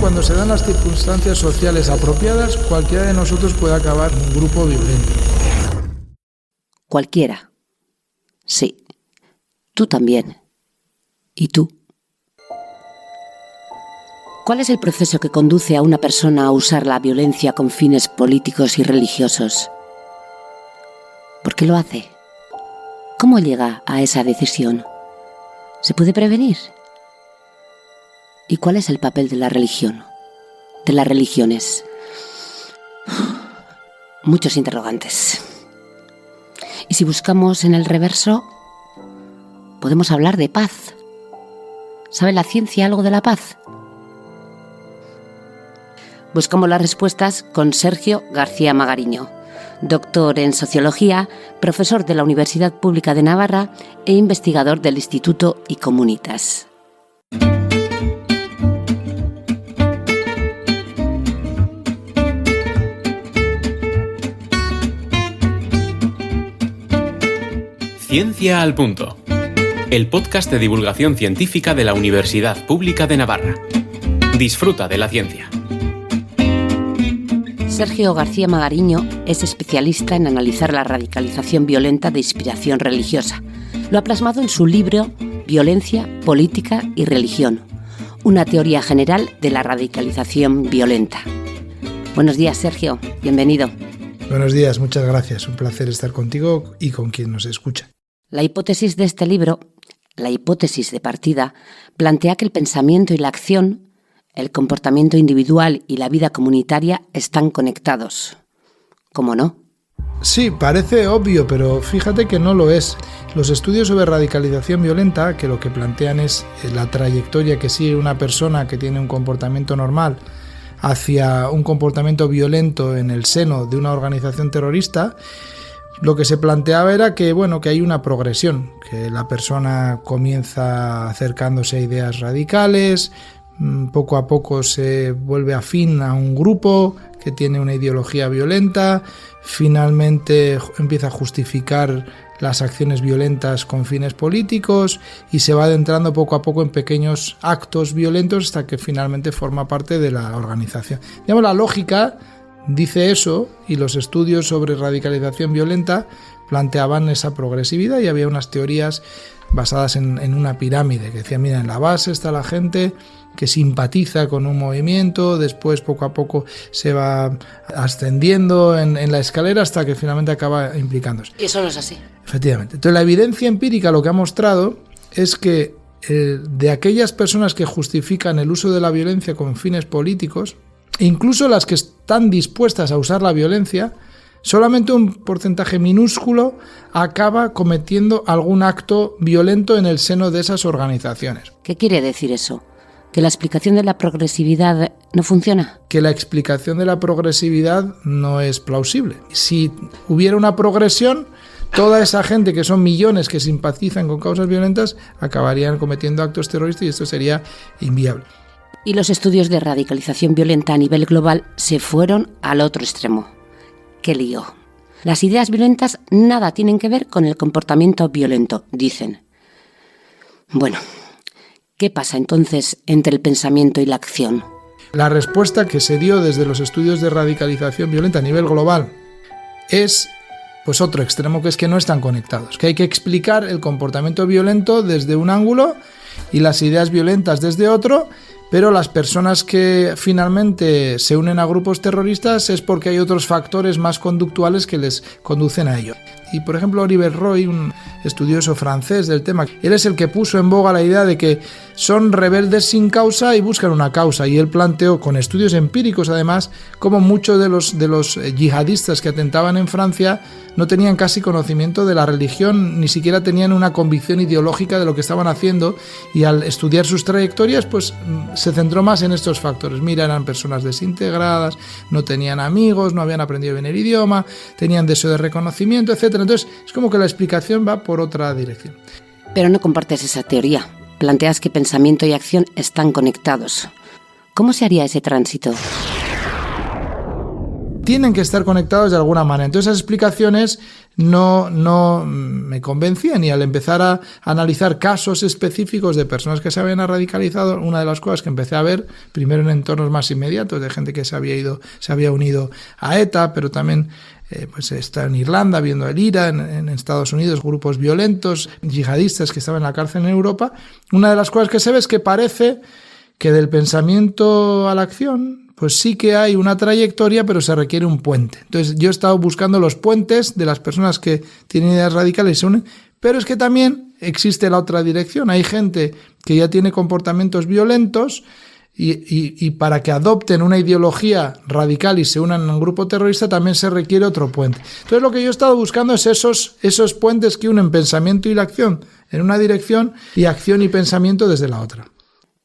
cuando se dan las circunstancias sociales apropiadas, cualquiera de nosotros puede acabar en un grupo violento. Cualquiera. Sí. Tú también. ¿Y tú? ¿Cuál es el proceso que conduce a una persona a usar la violencia con fines políticos y religiosos? ¿Por qué lo hace? ¿Cómo llega a esa decisión? ¿Se puede prevenir? ¿Y cuál es el papel de la religión? De las religiones. Muchos interrogantes. Y si buscamos en el reverso, podemos hablar de paz. ¿Sabe la ciencia algo de la paz? Buscamos las respuestas con Sergio García Magariño, doctor en Sociología, profesor de la Universidad Pública de Navarra e investigador del Instituto Icomunitas. Ciencia al Punto, el podcast de divulgación científica de la Universidad Pública de Navarra. Disfruta de la ciencia. Sergio García Magariño es especialista en analizar la radicalización violenta de inspiración religiosa. Lo ha plasmado en su libro Violencia, Política y Religión, una teoría general de la radicalización violenta. Buenos días, Sergio. Bienvenido. Buenos días, muchas gracias. Un placer estar contigo y con quien nos escucha. La hipótesis de este libro, la hipótesis de partida, plantea que el pensamiento y la acción, el comportamiento individual y la vida comunitaria están conectados. ¿Cómo no? Sí, parece obvio, pero fíjate que no lo es. Los estudios sobre radicalización violenta, que lo que plantean es la trayectoria que sigue una persona que tiene un comportamiento normal hacia un comportamiento violento en el seno de una organización terrorista, lo que se planteaba era que, que hay una progresión, que la persona comienza acercándose a ideas radicales, poco a poco se vuelve afín a un grupo que tiene una ideología violenta, finalmente empieza a justificar las acciones violentas con fines políticos y se va adentrando poco a poco en pequeños actos violentos hasta que finalmente forma parte de la organización. Digamos, la lógica dice eso y los estudios sobre radicalización violenta planteaban esa progresividad y había unas teorías basadas en una pirámide que decían, mira, en la base está la gente que simpatiza con un movimiento, después poco a poco se va ascendiendo en la escalera hasta que finalmente acaba implicándose. Y eso no es así. Efectivamente. Entonces la evidencia empírica lo que ha mostrado es que de aquellas personas que justifican el uso de la violencia con fines políticos, incluso las que están dispuestas a usar la violencia, solamente un porcentaje minúsculo acaba cometiendo algún acto violento en el seno de esas organizaciones. ¿Qué quiere decir eso? ¿Que la explicación de la progresividad no funciona? Que la explicación de la progresividad no es plausible. Si hubiera una progresión, toda esa gente, que son millones que simpatizan con causas violentas, acabarían cometiendo actos terroristas y esto sería inviable. Y los estudios de radicalización violenta a nivel global se fueron al otro extremo. ¡Qué lío! Las ideas violentas nada tienen que ver con el comportamiento violento, dicen. Bueno, ¿qué pasa entonces entre el pensamiento y la acción? La respuesta que se dio desde los estudios de radicalización violenta a nivel global es otro extremo, que es que no están conectados, que hay que explicar el comportamiento violento desde un ángulo y las ideas violentas desde otro, pero las personas que finalmente se unen a grupos terroristas es porque hay otros factores más conductuales que les conducen a ello. Y por ejemplo Oliver Roy, un estudioso francés del tema, él es el que puso en boga la idea de que son rebeldes sin causa y buscan una causa, y él planteó con estudios empíricos además cómo muchos de los yihadistas que atentaban en Francia no tenían casi conocimiento de la religión, ni siquiera tenían una convicción ideológica de lo que estaban haciendo, y al estudiar sus trayectorias se centró más en estos factores. Mira, eran personas desintegradas, no tenían amigos, no habían aprendido bien el idioma, tenían deseo de reconocimiento, etc. Entonces es como que la explicación va por otra dirección. Pero no compartes esa teoría. Planteas que pensamiento y acción están conectados. ¿Cómo se haría ese tránsito? tienen que estar conectados de alguna manera. Entonces esas explicaciones no me convencían, y al empezar a analizar casos específicos de personas que se habían radicalizado, una de las cosas que empecé a ver, primero en entornos más inmediatos, de gente que se había unido a ETA, pero también pues está en Irlanda viendo el IRA, en Estados Unidos grupos violentos, yihadistas que estaban en la cárcel en Europa. Una de las cosas que se ve es que parece que del pensamiento a la acción pues sí que hay una trayectoria, pero se requiere un puente. Entonces yo he estado buscando los puentes de las personas que tienen ideas radicales y se unen, pero es que también existe la otra dirección. Hay gente que ya tiene comportamientos violentos y para que adopten una ideología radical y se unan a un grupo terrorista también se requiere otro puente. Entonces lo que yo he estado buscando es esos puentes que unen pensamiento y la acción en una dirección y acción y pensamiento desde la otra.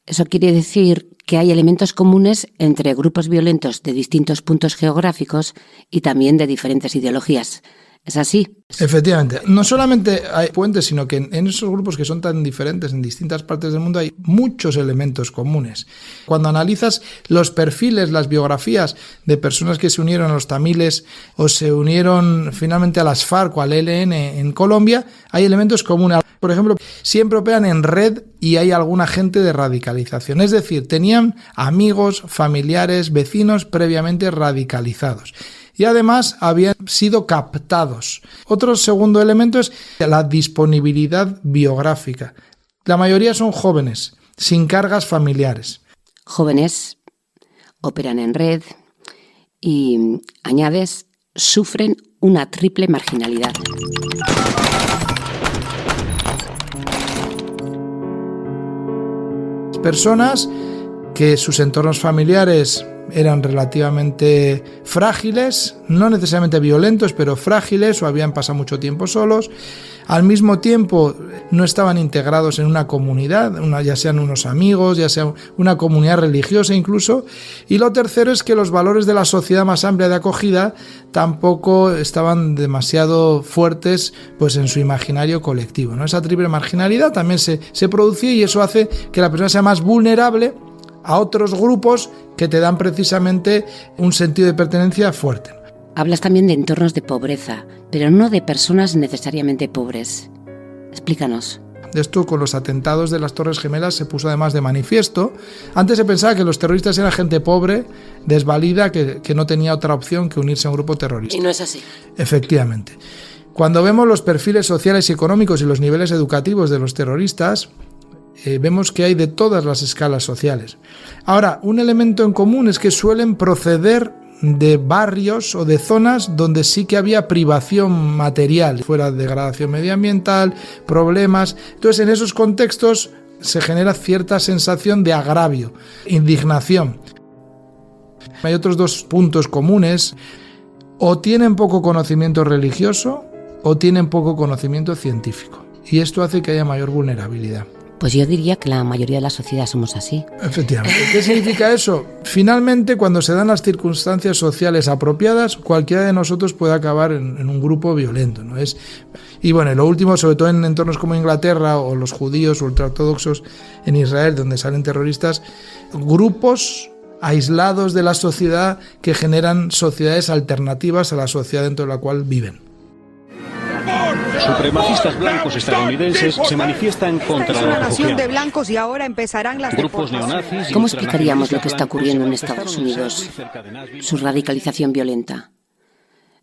Eso quiere decir que hay elementos comunes entre grupos violentos de distintos puntos geográficos y también de diferentes ideologías. ¿Es así? Efectivamente. No solamente hay puentes, sino que en esos grupos que son tan diferentes en distintas partes del mundo hay muchos elementos comunes. Cuando analizas los perfiles, las biografías de personas que se unieron a los tamiles o se unieron finalmente a las FARC o al ELN en Colombia, hay elementos comunes. Por ejemplo, siempre operan en red y hay algún agente de radicalización. Es decir, tenían amigos, familiares, vecinos previamente radicalizados. Y además habían sido captados. Otro segundo elemento es la disponibilidad biográfica. La mayoría son jóvenes, sin cargas familiares. Jóvenes, operan en red y, añades, sufren una triple marginalidad. Personas que sus entornos familiares eran relativamente frágiles, no necesariamente violentos, pero frágiles, o habían pasado mucho tiempo solos. Al mismo tiempo no estaban integrados en una comunidad, ya sean unos amigos, ya sea una comunidad religiosa incluso. Y lo tercero es que los valores de la sociedad más amplia de acogida tampoco estaban demasiado fuertes pues en su imaginario colectivo, ¿no? Esa triple marginalidad también se producía, y eso hace que la persona sea más vulnerable a otros grupos que te dan precisamente un sentido de pertenencia fuerte. Hablas también de entornos de pobreza, pero no de personas necesariamente pobres. Explícanos. Esto con los atentados de las Torres Gemelas se puso además de manifiesto. Antes se pensaba que los terroristas eran gente pobre, desvalida, que no tenía otra opción que unirse a un grupo terrorista. Y no es así. Efectivamente. Cuando vemos los perfiles sociales y económicos y los niveles educativos de los terroristas, vemos que hay de todas las escalas sociales. Ahora, un elemento en común es que suelen proceder de barrios o de zonas donde sí que había privación material, fuera degradación medioambiental, problemas. Entonces, en esos contextos se genera cierta sensación de agravio, indignación. Hay otros dos puntos comunes: o tienen poco conocimiento religioso o tienen poco conocimiento científico. Y esto hace que haya mayor vulnerabilidad. Pues yo diría que la mayoría de la sociedad somos así. Efectivamente. ¿Qué significa eso? Finalmente, cuando se dan las circunstancias sociales apropiadas, cualquiera de nosotros puede acabar en un grupo violento, ¿no? Y bueno, lo último, sobre todo en entornos como Inglaterra o los judíos ultraortodoxos en Israel, donde salen terroristas, grupos aislados de la sociedad que generan sociedades alternativas a la sociedad dentro de la cual viven. Supremacistas blancos estadounidenses se manifiestan contra la nación de blancos y ahora empezarán las grupos neonazis. ¿Cómo explicaríamos lo que está ocurriendo en Estados Unidos? Su radicalización violenta.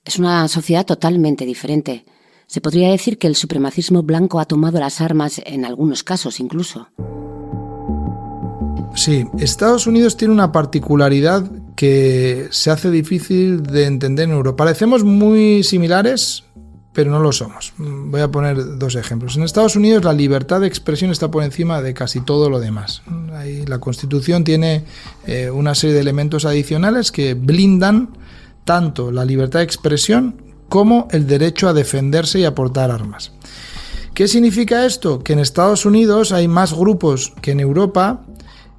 Es una sociedad totalmente diferente. Se podría decir que el supremacismo blanco ha tomado las armas en algunos casos incluso. Sí, Estados Unidos tiene una particularidad que se hace difícil de entender en Europa. Parecemos muy similares, pero no lo somos. Voy a poner dos ejemplos. En Estados Unidos la libertad de expresión está por encima de casi todo lo demás. Ahí la Constitución tiene una serie de elementos adicionales que blindan tanto la libertad de expresión como el derecho a defenderse y a portar armas. ¿Qué significa esto? Que en Estados Unidos hay más grupos que en Europa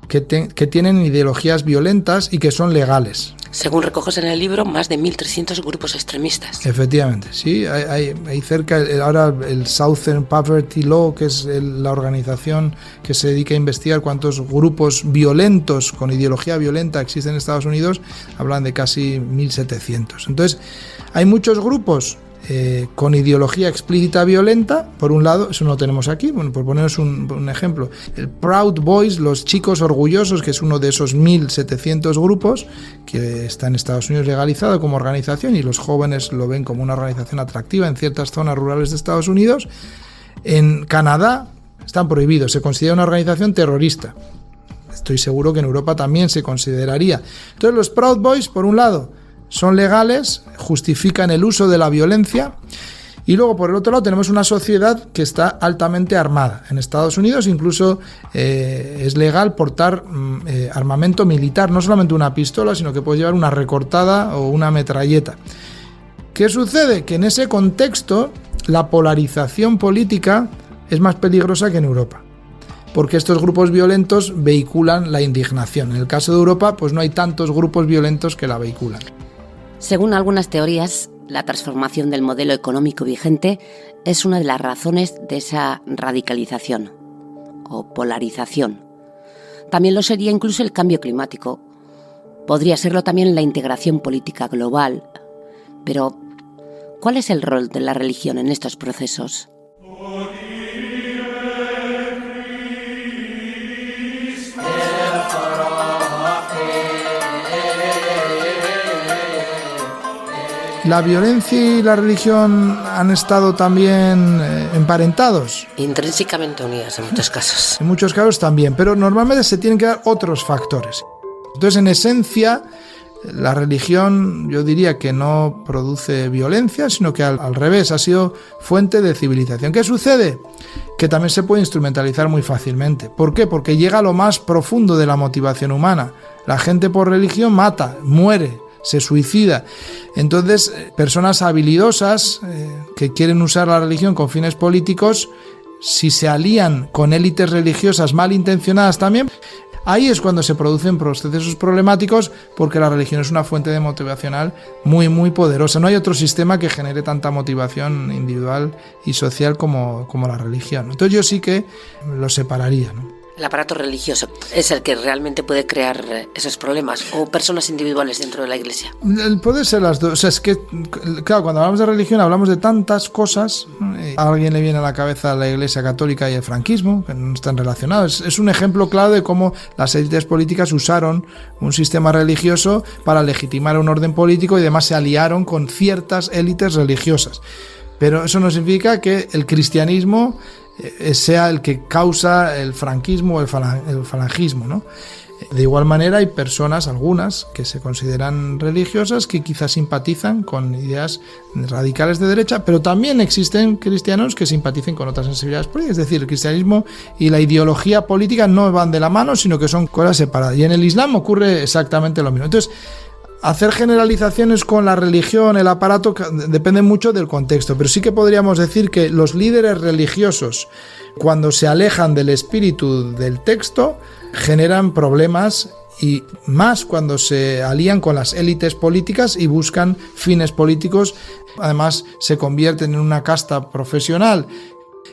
que tienen ideologías violentas y que son legales. Según recoges en el libro, más de 1.300 grupos extremistas. Efectivamente, sí. Hay cerca, ahora el Southern Poverty Law, que es la organización que se dedica a investigar cuántos grupos violentos, con ideología violenta, existen en Estados Unidos, hablan de casi 1.700. Entonces, hay muchos grupos con ideología explícita violenta, por un lado, eso no lo tenemos aquí, bueno, por poneros un ejemplo, el Proud Boys, los chicos orgullosos, que es uno de esos 1.700 grupos que está en Estados Unidos legalizado como organización y los jóvenes lo ven como una organización atractiva en ciertas zonas rurales de Estados Unidos. En Canadá están prohibidos, se considera una organización terrorista. Estoy seguro que en Europa también se consideraría. Entonces los Proud Boys, por un lado, son legales, justifican el uso de la violencia, y luego por el otro lado tenemos una sociedad que está altamente armada. En Estados Unidos incluso es legal portar armamento militar, no solamente una pistola, sino que puedes llevar una recortada o una metralleta. ¿Qué sucede? Que en ese contexto la polarización política es más peligrosa que en Europa, porque estos grupos violentos vehiculan la indignación. En el caso de Europa, pues no hay tantos grupos violentos que la vehiculan. Según algunas teorías, la transformación del modelo económico vigente es una de las razones de esa radicalización o polarización. También lo sería incluso el cambio climático. Podría serlo también la integración política global. Pero, ¿cuál es el rol de la religión en estos procesos? ¿La violencia y la religión han estado también emparentados? Intrínsecamente unidas en muchos casos. En muchos casos también, pero normalmente se tienen que dar otros factores. Entonces, en esencia, la religión, yo diría que no produce violencia, sino que al revés, ha sido fuente de civilización. ¿Qué sucede? Que también se puede instrumentalizar muy fácilmente. ¿Por qué? Porque llega a lo más profundo de la motivación humana. La gente por religión mata, muere, se suicida. Entonces, personas habilidosas que quieren usar la religión con fines políticos, si se alían con élites religiosas malintencionadas también, ahí es cuando se producen procesos problemáticos, porque la religión es una fuente de motivacional muy, muy poderosa. No hay otro sistema que genere tanta motivación individual y social como la religión. Entonces yo sí que lo separaría, ¿no? El aparato religioso es el que realmente puede crear esos problemas, o personas individuales dentro de la Iglesia. Puede ser las dos. O sea, es que, claro, cuando hablamos de religión hablamos de tantas cosas. A alguien le viene a la cabeza la Iglesia Católica y el franquismo, que no están relacionados. Es un ejemplo claro de cómo las élites políticas usaron un sistema religioso para legitimar un orden político y además se aliaron con ciertas élites religiosas. Pero eso no significa que el cristianismo sea el que causa el franquismo o el falangismo, ¿no? De igual manera hay personas, algunas, que se consideran religiosas, que quizás simpatizan con ideas radicales de derecha, pero también existen cristianos que simpaticen con otras sensibilidades políticas. Es decir, el cristianismo y la ideología política no van de la mano, sino que son cosas separadas. Y en el Islam ocurre exactamente lo mismo. Entonces, hacer generalizaciones con la religión, el aparato, depende mucho del contexto, pero sí que podríamos decir que los líderes religiosos, cuando se alejan del espíritu del texto, generan problemas, y más cuando se alían con las élites políticas y buscan fines políticos. Además, se convierten en una casta profesional.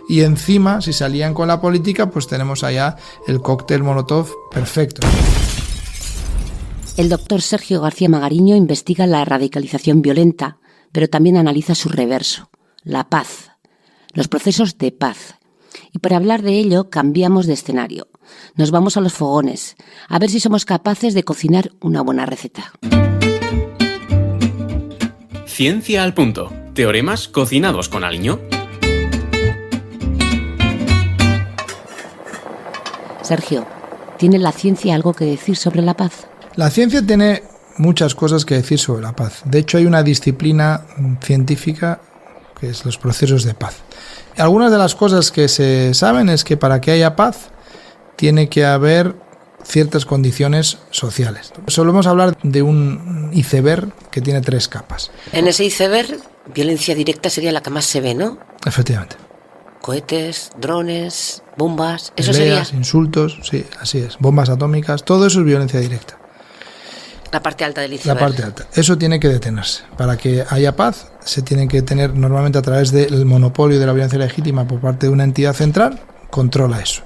Y encima, si se alían con la política, pues tenemos allá el cóctel Molotov perfecto. El doctor Sergio García Magariño investiga la radicalización violenta, pero también analiza su reverso, la paz, los procesos de paz. Y para hablar de ello cambiamos de escenario. Nos vamos a los fogones, a ver si somos capaces de cocinar una buena receta. Ciencia al punto. Teoremas cocinados con aliño. Sergio, ¿tiene la ciencia algo que decir sobre la paz? La ciencia tiene muchas cosas que decir sobre la paz. De hecho, hay una disciplina científica que es los procesos de paz. Algunas de las cosas que se saben es que para que haya paz tiene que haber ciertas condiciones sociales. Solemos hablar de un iceberg que tiene 3 capas. En ese iceberg, violencia directa sería la que más se ve, ¿no? Efectivamente. Cohetes, drones, bombas, eso Peleas, sería. insultos, sí, así es. Bombas atómicas, todo eso es violencia directa. La parte alta del iceberg. La parte alta. Eso tiene que detenerse. Para que haya paz, se tiene que tener normalmente a través del monopolio de la violencia legítima por parte de una entidad central, controla eso.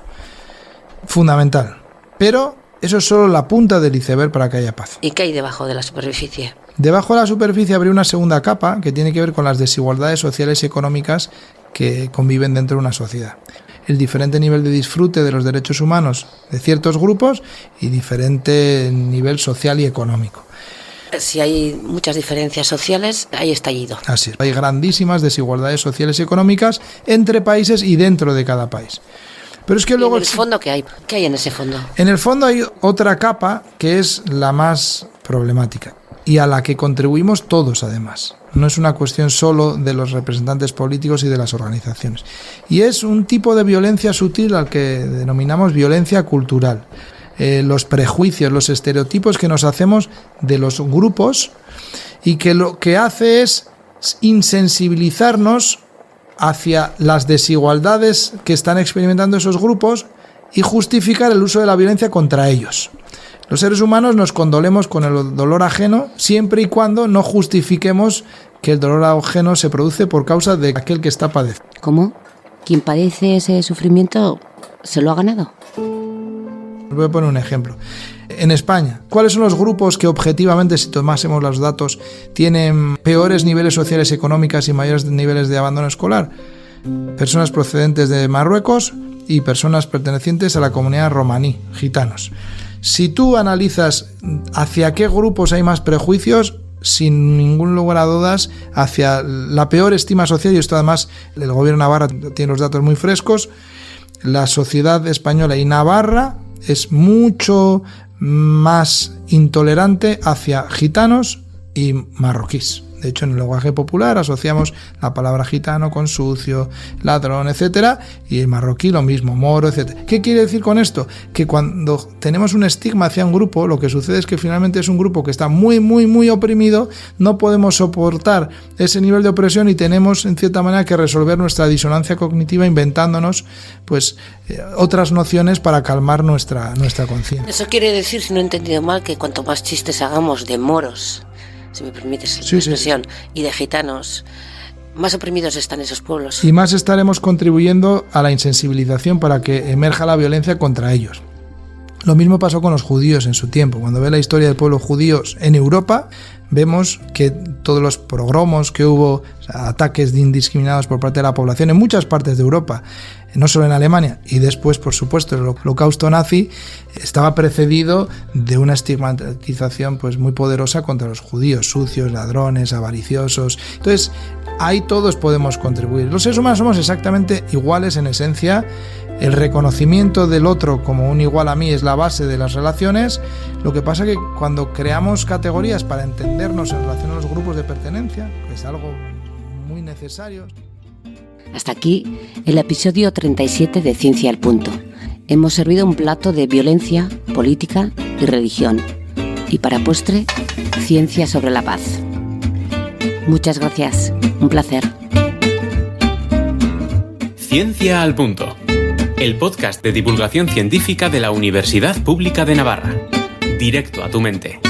Fundamental. Pero eso es solo la punta del iceberg para que haya paz. ¿Y qué hay debajo de la superficie? Debajo de la superficie habría una segunda capa que tiene que ver con las desigualdades sociales y económicas que conviven dentro de una sociedad. El diferente nivel de disfrute de los derechos humanos de ciertos grupos y diferente nivel social y económico. Si hay muchas diferencias sociales, hay estallido. Así es. Hay grandísimas desigualdades sociales y económicas entre países y dentro de cada país. Pero es que luego... ¿En el fondo qué hay? ¿Qué hay en ese fondo? En el fondo hay otra capa que es la más problemática y a la que contribuimos todos además. No es una cuestión solo de los representantes políticos y de las organizaciones. Y es un tipo de violencia sutil al que denominamos violencia cultural. Los prejuicios, los estereotipos que nos hacemos de los grupos y que lo que hace es insensibilizarnos hacia las desigualdades que están experimentando esos grupos y justificar el uso de la violencia contra ellos. Los seres humanos nos condolemos con el dolor ajeno siempre y cuando no justifiquemos que el dolor ajeno se produce por causa de aquel que está padeciendo. ¿Cómo? ¿Quien padece ese sufrimiento se lo ha ganado? Voy a poner un ejemplo. En España, ¿cuáles son los grupos que objetivamente, si tomásemos los datos, tienen peores niveles sociales y económicas y mayores niveles de abandono escolar? Personas procedentes de Marruecos y personas pertenecientes a la comunidad romaní, gitanos. Si tú analizas hacia qué grupos hay más prejuicios, sin ningún lugar a dudas, hacia la peor estima social, y esto además el gobierno de Navarra tiene los datos muy frescos, la sociedad española y Navarra es mucho más intolerante hacia gitanos y marroquíes. De hecho, en el lenguaje popular asociamos la palabra gitano con sucio, ladrón, etcétera, y el marroquí lo mismo, moro, etcétera. ¿Qué quiere decir con esto? Que cuando tenemos un estigma hacia un grupo, lo que sucede es que finalmente es un grupo que está muy, muy, muy oprimido, no podemos soportar ese nivel de opresión y tenemos, en cierta manera, que resolver nuestra disonancia cognitiva inventándonos, pues, otras nociones para calmar nuestra conciencia. Eso quiere decir, si no he entendido mal, que cuanto más chistes hagamos de moros, si me permites la expresión, y de gitanos, más oprimidos están esos pueblos. Y más estaremos contribuyendo a la insensibilización para que emerja la violencia contra ellos. Lo mismo pasó con los judíos en su tiempo. Cuando ve la historia del pueblo judío en Europa, vemos que todos los pogromos que hubo, ataques indiscriminados por parte de la población en muchas partes de Europa, no solo en Alemania, y después, por supuesto, el holocausto nazi, estaba precedido de una estigmatización pues muy poderosa contra los judíos, sucios, ladrones, avariciosos. Entonces, ahí todos podemos contribuir. Los seres humanos somos exactamente iguales en esencia. El reconocimiento del otro como un igual a mí es la base de las relaciones. Lo que pasa es que cuando creamos categorías para entendernos en relación a los grupos de pertenencia, que es algo muy necesario. Hasta aquí el episodio 37 de Ciencia al Punto. Hemos servido un plato de violencia, política y religión. Y para postre, ciencia sobre la paz. Muchas gracias. Un placer. Ciencia al Punto. El podcast de divulgación científica de la Universidad Pública de Navarra. Directo a tu mente.